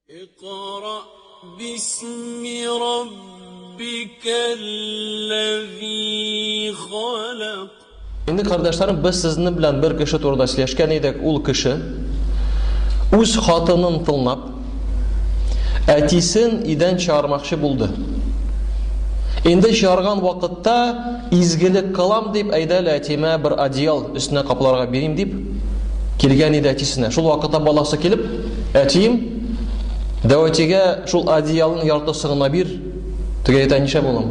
اقرأ باسم ربك الذي خلق. Endi qardaşlarım, biz sizni bilan bir kishi to'g'rida so'zlashgan edik. U kishi o'z xotinini tilnab, atisin idan chiqarmoqchi bo'ldi. Endi chiqargan vaqtda izgilik qilam deb aydal atima bir adyal ustuna qoplarga berayim deb kelgan edi atisine. Shul vaqtda balasi kelib, atim davatiga shul adyalning yartısını bir tuga aytanisha bo'lim.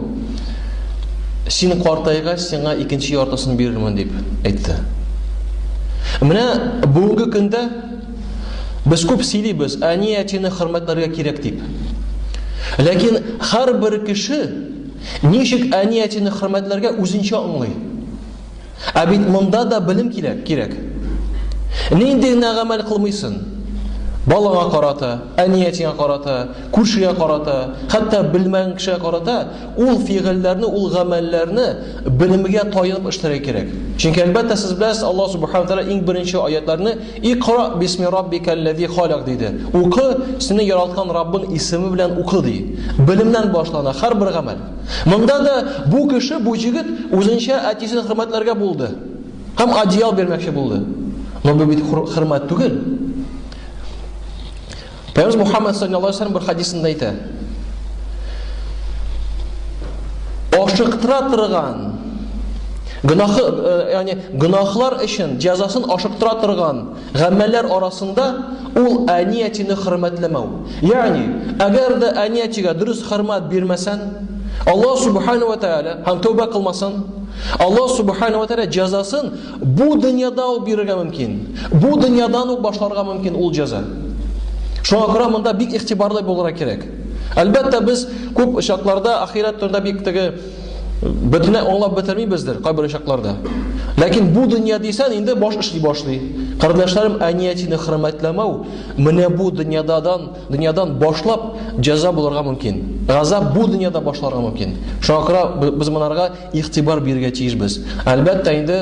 Seni qartaygach senga ikkinchi yartısını berarman deb aytdi. Mana bugungi kunda biz ko'p siyleymiz, aniyatini hurmatlarga kerak deb. Lekin har bir kishi nechik aniyatini hurmatlarga o'zincha anglaydi. Abid munda da bilim kerak. Nendek amal qilmaysan? Balaga qarata, aniyatiga qarata, kurshiga qarata, hatto bilmagan kishiga qarata, ul fi'llarni, ul amallarni bilimiga toyinib ishlash kerak. Chunki albatta siz bilasiz, Alloh subhanahu va taolo eng birinchi oyatlarni Iqro bismi robbikallazi xalaq dedi. O'qi, seni yaratgan Robbing ismi bilan o'qi deydi. Bilimdan boshlanadi har bir amal. Bunda da bu kishi, bu yigit o'zincha atisini hurmatlarga bo'ldi. Ham adiyal bermoqchi bo'ldi. Bu bir hurmat tugul. Peygamber Muhammed sallallahu aleyhi ve sellem bir hadisinde aytadi. Oşıqtıra turgan günahlar için cezasını oşıqtıra turgan amallar arasında ul aniyatini hurmatlamau. Yani agar da aniyatiga durust hurmat bermasan, Allah subhanahu va taolo ham tövbe qilmasan, Allah subhanahu va taolo jazasin bu dunyoda berishga mumkin. Bu dunyodan boshlarga mumkin ul jaza. Şuna göre bunda bir ihtibarlı bo'lib kerak. Albatta biz ko'p shaqlarda ahirat turida bekdagi bütünü anlab bitirmaymizdir qay bir shaqlarda. Lekin bu dunyo deysan endi bosh ishli boshlaydi. Qardoshlarım, aniyatini hurmatlamau mana bu dunyodan boshlab jazo bo'larga mumkin. G'azab bu dunyoda boshlarga mumkin. Shuna göre biz bunlarga ig'tibor berga tiyishmiz. Albatta endi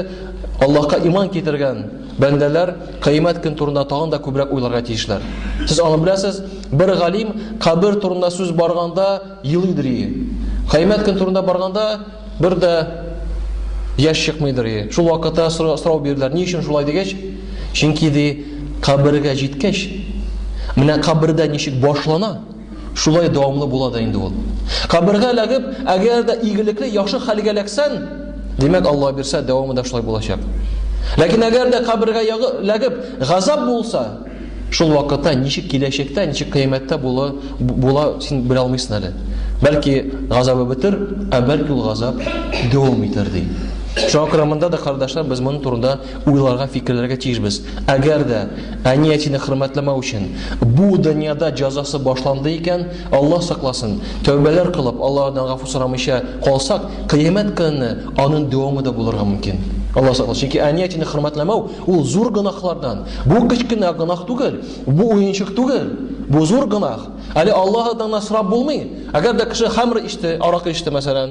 Allohga iymon keltirgan bandalar qiyomat kun turida tag'in da ko'proq o'ylarga tiyishlar. Siz onu bilasiz, bir g'alim qabr turida so'z borganda yiliydir. Qiyomat kun turida borganda bir da yosh chiqmaydir. Shul vaqtda so'rov berdilar. Ni uchun shulay degach? Chunki de qabrga yetkach, mana qabrda nechik boshlana, shulay davomli bo'ladi endi u. Qabrga lagib, agarda igilikli yaxshi xalgalaksan, demak Alloh bersa davomida shulay bo'lacak. Lekin agarda qabrga lagib g'azab bo'lsa, shul vaqtda nechik kelashakda, nechik qiyomatda bo'la sen bila olmaysan hali. Balki g'azabi bitir, balki u g'azab davom etardi. Shuna ko'ra da qardoshlar, biz bunun turida o'ylarga, fikrlarga tiyishmiz. Agarda aniyatini hurmatlamoq uchun bu dunyoda jazosi boshlandi ekan, Alloh saqlasin, tavbalar qilib Allohdan g'afur so'ramoqcha qolsak, qiyomat kuni uning davomida bo'larga mumkin. Allah saqlasin. Chunki aniyatini hurmatlamoq u zo'r gunohlardan. Bu kichkina gunoh tugul, bu o'yinchiq tugul. Bu zo'r gunoh. Ali Allohdan nasrab bo'lmaydi. Agarda kishi xamr ichdi, aroq ichdi masalan,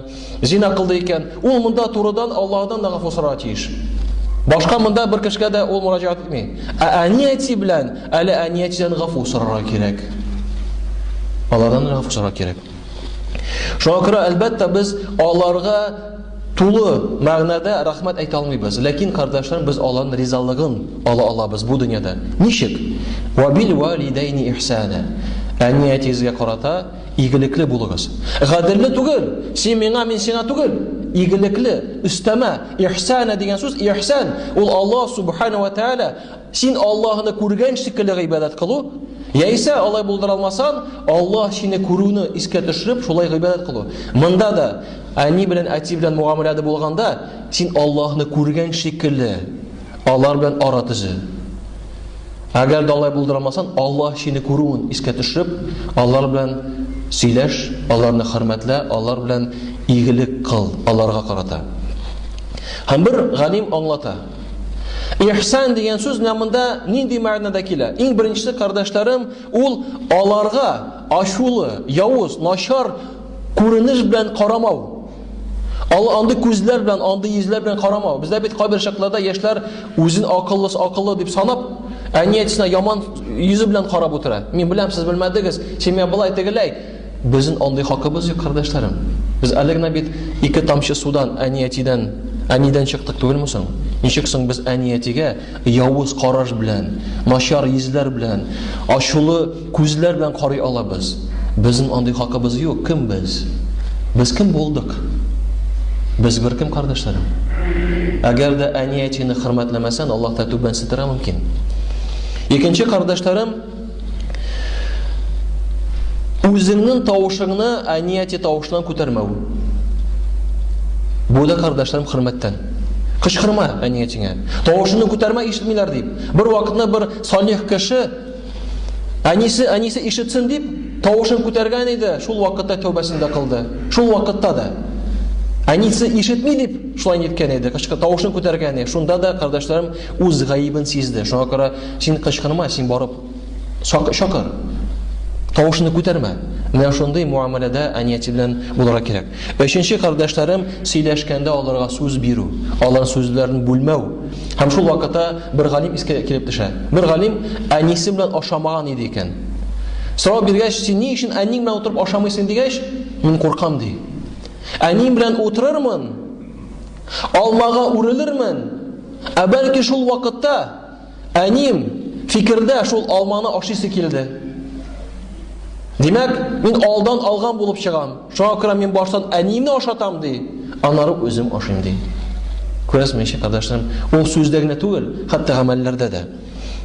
zina qildi ekan, u munda turidan Allohdan da g'afur so'rachish. Boshqa munda bir kishiga da u murojaat etmaydi. Aniyati bilan ali aniyatidan g'afur so'rar kerak. Allohdan g'afur so'rar kerak. Shuna ko'ra albatta biz Allohga tulu ma'noda rahmat ayta olmaymiz. Lekin qardoshlar, biz Allohning rizoligini olamiz bu dunyoda. Nishik? Va bil validayni ihsana. Aniyatingizga qarata igilikli bo'ling'iz. G'adilli tugul, sen menga, men senga tugul. Igilikli, ustama, ihsana degan so'z, ihsan ul Alloh subhanahu va taolo sen Allohni ko'rgan shekilli ibodat qilu. Yaysa Alloh bo'ldira olmasan, Alloh seni ko'ruvni isga tushirib, shulay ibodat qilu. Bunda da ani bilan ati bilan muomalada bo'lganda, sen Allohni ko'rgan shekilli Alloh bilan oratizi. Agar Alloh bo'ldira olmasan, Alloh seni ko'ruvni isga tushirib, Alloh bilan siylash, Allohni hurmatla, Alloh bilan iyilik qil, Allohga qarata. Ham bir g'anim anglata. İhsan degan so'z namında nindi ma'noda keladi? Eng birinchisi qardoshlarım, ul Allohga ashuli, yovuz, noshor ko'rinish bilan qaramau. Allah andı ko'zlar bilan, andı yuzlar bilan qaramau. Bizda bit qo'yib shaqlarda yoshlar o'zini aqlli deb sanab, әниятисенә яман йөзе белән карап утыра. Мин беләм, сез белмәдегез, син булай тегеләй. Безнең андый хакыбыз юк, кардәшләрем. Без әле генә бит 2 тамчы судан әнидән чыктык түгелме соң? Ничек соң без әниятигә явыз караш белән, начар йөзләр белән, ачулы күзләр белән карый алабыз? Безнең андый хакыбыз юк. Кем без? Без кем булдык? Без бер кем, кардәшләрем? Әгәр дә әниятине хөрмәтләмәсәң, Аллаһ та түбән сетәрә мөмкин. Икенче, кардәшләрем, үзеңнең тавышыңны әнияти тавышынан күтәрмәү. Бу да, кардәшләрем, хөрмәттән. Кычкырма әниятиңә. Тавышыңны күтәрмә, ишетмиләр дип. Бер вакытны бер салих кеше әнисе ишетсен дип тавышын күтәргән иде. Шул вакытта тәүбәсен дә кылды. Шул вакытта да әнисе ишетми дип шулай ниткән иде. Тавышын күтәргән иде. Шунда да, кардәшләрем, үз гаибен сизде. Шуңа күрә син кычкырма, син барып шакыр. Тавышны күтәрмә. Менә шундый муамаләдә әнияти белән булырга кирәк. Өченче, кардәшләрем, сөйләшкәндә аларга сүз бирү, аларның сүзләрен бүлмәү. Һәм шул вакытта бер галим искә килеп төшә. Бер галим әнисе белән ашамаган иде икән. Сорау биргәч, син ни өчен әниң белән утырып ашамыйсың дигәч, мин куркам ди. Әним белән утырырмын, алмага үрелермен. Бәлки шул вакытта әним фикердә шул алманы ашыйсы килде. Димәк, мин алдан алган булып чыгам. Шуңа күрә мин баштан әниемне ашатам ди, аннары үзем ашыйм ди. Күрәсезме, кардәшләрем, ул сүздә генә түгел, хәтта гамәлләрдә дә.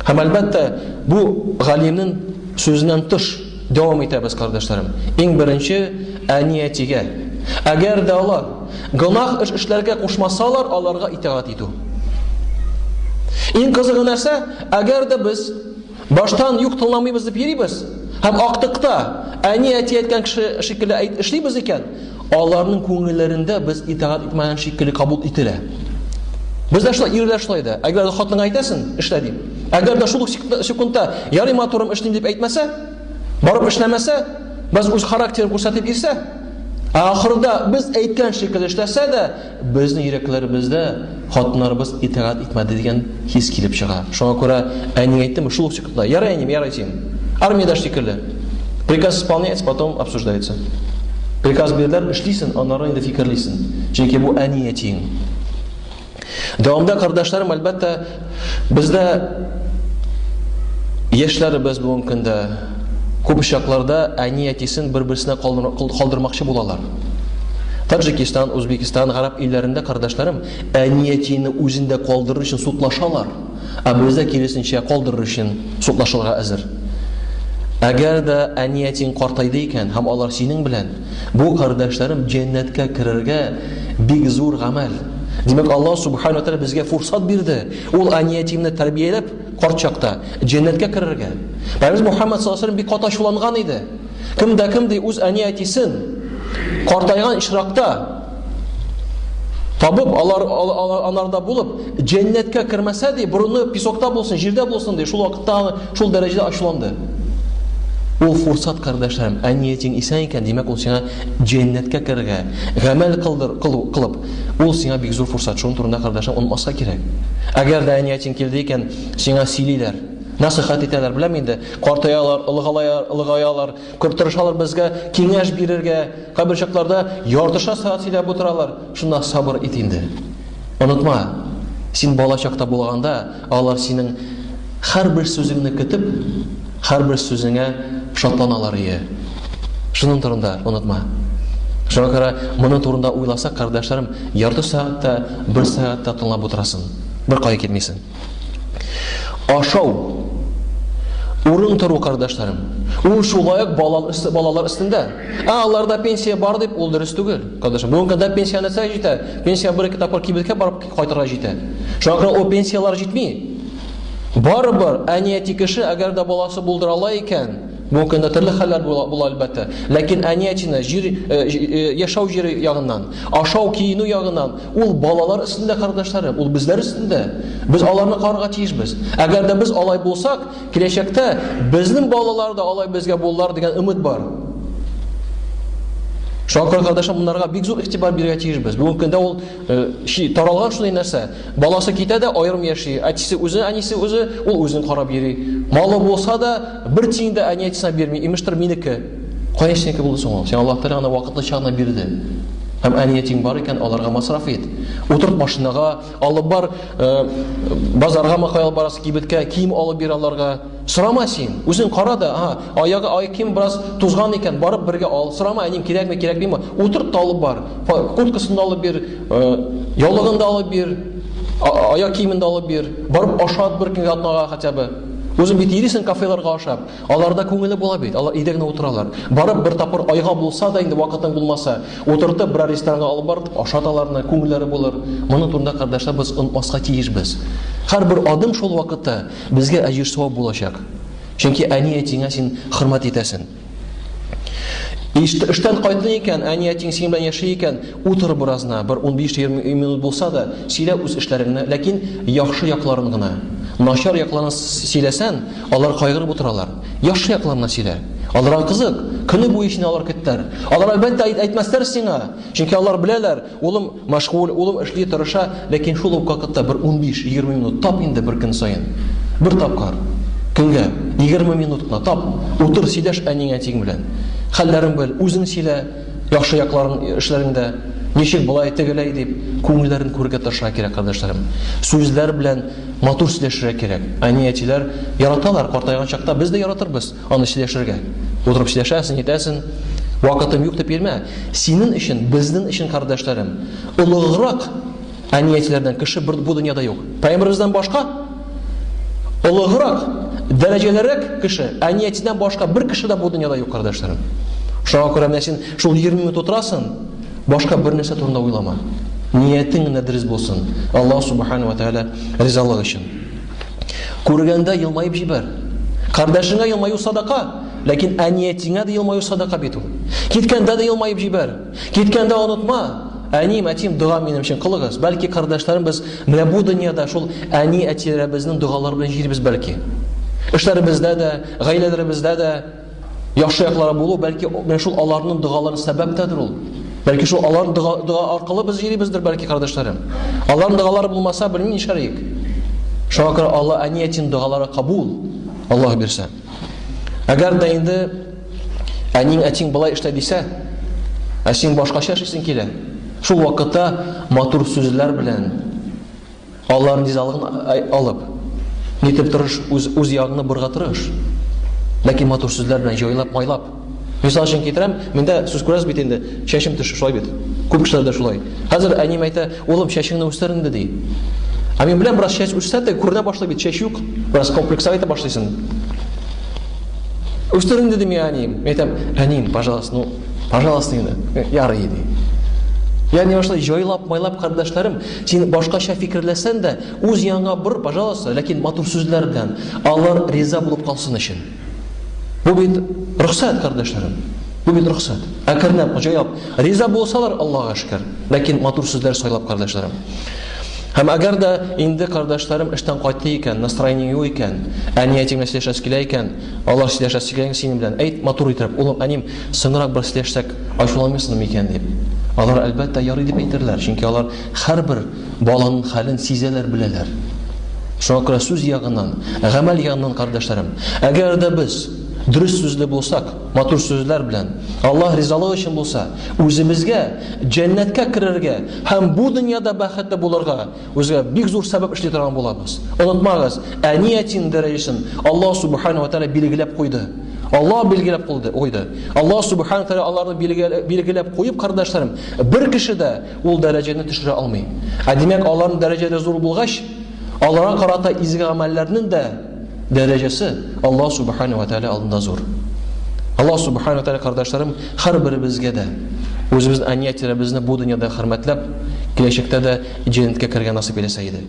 Һәм әлбәттә, бу галимнең сүзеннән тыш дәвам итәбез, кардәшләрем. Иң беренче, әниятигә. Әгәр дә алар гынах эшләргә кушмасалар, аларга итаат итү. Иң кызыгы нәрсә, әгәр дә без баштан юк тыңламыйбыз дип йөрибез, һәм актыкта әнияти әйткән кеше шикелле эшлибез икән, аларның күңелләрендә без итаат итмәгән шикелле кабул ителә. Без дә шулай, ирләр шулай да. Әгәр дә хатынга әйтәсен, эшлә дип. Әгәр дә шул секундта ярый матурым эшлим дип әйтмәсә, барып эшләмәсә, без үз характерын күрсәтеп ирсә, ахырда без әйткән шикелле эшләсә дә, безнең йөрәкләребездә хатыннарыбыз итаат итмәде дигән хис килеп чыга. Шуңа күрә әни әйтте, шул секундта ярый әним, ярый син. Армияда шикелле. Приказ исполняется, потом обсуждается. Приказ бирәләр, эшлисен, аннары инде фикерлисен. Чөнки бу әниятиң. Дәвамда, кардәшләрем, әлбәттә, бездә яшьләребез бүгенге көндә күп чакларда әниятисен бер-берсенә калдырмакчы булалар. Таджикистан, Үзбекистан, гарәп илләрендә, кардәшләрем, әниятине үзендә калдырыр өчен судлашалар. Бездә киресенчә калдырыр өчен судлашырга әзер. Әгәр дә әниятин картайды икән, һәм алар синең белән, бу, кардәшләрем, җәннәткә керергә бик зур гамәл. Димәк, Аллаһ субханаһу ва тааля безгә фурсат бирде. Ул әниятимне тәрбияләп, карт чакта җәннәткә керергә. Пәйгамбер Мухаммад саллаллаһу алейһи ва саллям бик каташуланган иде. Кем ди үз әниятисен картайган ишракта табып, анарда булып, җәннәткә кермәсә ди, бурыны песокта булсын, җирдә булсын ди, шул вакытта шул дәрәҗәдә ачуланды. Ул фурсат, кардәшләрем, әниятин исән икән, димәк, ул сиңа җәннәткә керергә гамәл кылып, ул сиңа бик зур фурсат. Шуның турында, кардәшләрем, онытмаска кирәк. Әгәр дә әниятин килде икән, сиңа сөйлиләр, насихат итәләр, беләм инде, картаялар, ылгаялар, тырышалар безгә киңәш бирергә, кайбер чакларда яртыша сәгать сөйләп утыралар. Шунда сабыр ит инде. Онытма, син бала чакта булганда, алар синең һәрбер сүзеңне көтеп, һәрбер сүзеңә шатланалар ие. Шуның турында онытма. Шуңа күрә моның турында уйласак, кардәшләрем, ярты сәгатьтә, бер сәгатьтә тыңлап утырасың. Бер кая китмисең. Ашау, урын тору, кардәшләрем. Ул шулай ук балалар өстендә. Аларда пенсия бар дип, ул дөрес түгел. Кардәшләр, бүгенге көндә пенсия нәрсәгә җитә? Пенсия бер-ике тапкыр кибеткә барып кайтырга җитә. Шуңа күрә ул пенсиялар җитми. Барыбер әнияти кеше, әгәр дә баласы булдыра ала икән, бу көндә төрле хәлләр була әлбәттә. Ләкин әниятина яшәү җире ягыннан, ашау, киенү ягыннан, ул балалар өстендә, кардәшләрем, ул безләр өстендә. Без аларны карарга тиешбез. Әгәр дә без алай булсак, киләчәктә безнең балалар да алай безгә булалар дигән өмид бар. Шуңа күрә кардәшләр, монларга бик зур игътибар бирергә тиешбез. Бүгенге көндә ул таралган шундый нәрсә. Баласы китә дә аерым яши, әтисе үзе, әнисе үзе, ул үзен карап йөри. Малы булса да бер тиң дә әниятисенә бирми, имештер минеке. Кая синеке булды соң ул? Син Аллаһ Тәгалә аны вакытлы чагына бирде. Һәм әниятең бар икән, аларга масраф ит. Утырт машинага, алып бар, базарга махаял барасы кибеткә, кием алып бир аларга. Сорама син, үзең кара да, аягы кием бераз тузган икән, барып бергә ал. Сорама, әним кирәкме, кирәкмиме? Утырт та алып бар. Курткасын да алып бир, яулыгын да алып бир, аяк киемен дә алып бир. Барып ашат бер көнгә атнага хотя бы. Үзең бит йөрисең кафеларга ашап. Аларда күңеле була бит. Алар идегенә утыралар. Барып бер тапыр айга булса да инде вакытың булмаса, утыртып бер ресторанга алып барып ашаталарны, күңелләре булыр. Моны турында кардәшләр без онытмаска тиешбез. Һәрбер адым шул вакытта безгә әҗир савап булачак. Чөнки әниятеңә син хөрмәт итәсең. Эштән кайтты икән, әниятең син белән яши икән, утыр беразна, бер 15-20 минут булса да, сөйлә үз эшләреңне, ләкин яхшы якларын гына. Начар якларын сөйләсәң, алар кайгырып утыралар. Яхшы якларына сөйлә. Аларга кызык, көне буе сине алар көттәр. Алар әлбәттә әйтмәсләр сиңа, чөнки алар беләләр, улым мәшгуль, улым эшли тырыша, ләкин шул ук вакытта бер 15-20 минут тап инде бер көн саен. Бер тапкар. Көнгә 20 минутна тап, утыр сөйләш әниятең белән. Хәлләрен бел, үзең сөйлә, яхшы якларын эшләреңдә, ничек булай тегеләй дип, күңелләрен күрергә тырышырга кирәк, кардәшләрем. Сүзләр белән матур сөйләшергә кирәк. Әниятиләр яраталар, картайган чакта без дә яратырбыз аны сөйләшергә. Утырып сөйләшәсең, әйтәсең, вакытым юк дип йөрмә. Синең өчен, безнең өчен, кардәшләрем, улыграк әниятиләрдән кеше бу дөньяда юк. Пәйгамбәребездән башка улыграк, дәрәҗәлерәк кеше, әниятидән башка бер кеше дә бу дөньяда юк, кардәшләрем. Шуңа күрә менә син шул 20 минут утырасың, башка бер нәрсә турында уйлама. Ниятең генә дөрес булсын. Аллаһ Субханаһу ва Тәгалә ризалыгы өчен. Күргәндә елмаеп җибәр. Кардәшеңә елмаю садака, ләкин әниятеңә дә елмаю садака бит ул. Киткәндә дә елмаеп җибәр. Киткәндә унытма. Әним, әтим дуа минем өчен кылыгыз. Бәлки кардәшләрем без менә бу дөньяда шул әни әтиләребезнең дуалары белән җирбез бәлки. Эшләребездә дә, гаиләләребездә дә яхшы яклары булу, бәлки менә шул аларның дуаларын сәбәптәдер ул. Бәлки шул аларның дуа аркылы без җирбездер бәлки, кардәшләрем. Аларның дуалары булмаса, белмим нишәрик. Шуңа күрә Алла әниятин дуалары кабул. Аллаһ бирсә. Әгәр дә инде әнин әтиң булай эшлә дисә, син башкача эшлисең килә. Шул вакытта матур сүзләр белән аларның ризалыгын алып, нитеп тырыш, үз ягыңны бурга тырыш. Ләкин матур сүзләр белән җайлап, майлап. Мисал өчен китерәм, миндә сүз күрәс бит инде, чәчем төшә шулай бит. Күп кешеләрдә шулай. Хәзер әним әйтә, улым чәчеңне үстер инде ди. Мин белән бераз чәч үссә дә күренә башлый бит, чәч юк. Бераз комплекса итә башлыйсың. Үстер инде дим әним. Әйтәм, әним, пожалуйста, пожалуйста инде. Ярый ди. Ягъни башлай җайлап, майлап, кардәшләрем, син башкача фикерләсәң дә, үз янга бер, пожалуйста, ләкин матур сүзләр белән алар риза булып калсын өчен. Бу бит рөхсәт, кардәшләрем. Бу бит рөхсәт. Әкренләп, җайлап, риза булсалар, Аллаһка шөкер. Ләкин матур сүзләр сайлап, кардәшләрем. Һәм әгәр дә инде кардәшләрем эштән кайтты икән, настроение юк икән, әниятең белән сөйләшәсе килә икән, Аллаһ сөйләшәсе килә синең белән, әйт матур итеп, улым, әним, соңрак бер сөйләшсәк, ачуламыйсыңмы икән дип. Алар әлбәттә ярый дип әйтерләр, чөнки алар һәрбер баланың хәлен сизәләр, беләләр. Шуңа күрә сүз ягыннан, гамәл ягыннан, кардәшләрем, әгәр дә без дөрес сүзле булсак, матур сүзләр белән, Аллаһ ризалыгы өчен булса, үзебезгә җәннәткә керергә һәм бу дөньяда бәхетле булырга үзгә бик зур сәбәп эшли торган булабыз. Онытмагыз, әниятин дәрәҗәсен Аллаһ Субханаһу ва Тәгалә билгеләп куйды. Аллаһ билгеләп куйды. Аллаһ Субханаһу ва Тәгалә аларны билгеләп куеп, кардәшләрем, бер кеше дә ул дәрәҗәне төшерә алмый. Димәк, аларның дәрәҗәсе зур булгач, аларга карата изге гамәлләрнең дә дәрәҗәсе Аллаһ Субханаһу ва Тәгалә алдында зур. Аллаһ Субханаһу ва Тәгалә, кардәшләрем, һәрберебезгә дә үзебезнең әниятебезне бу дөньяда хөрмәтләп, киләчәктә дә җәннәткә кергән насыйп итсә иде.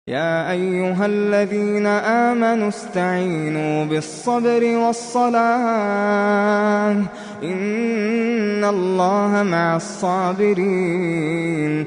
يا أيها الذين آمنوا استعينوا بالصبر والصلاة إن الله مع الصابرين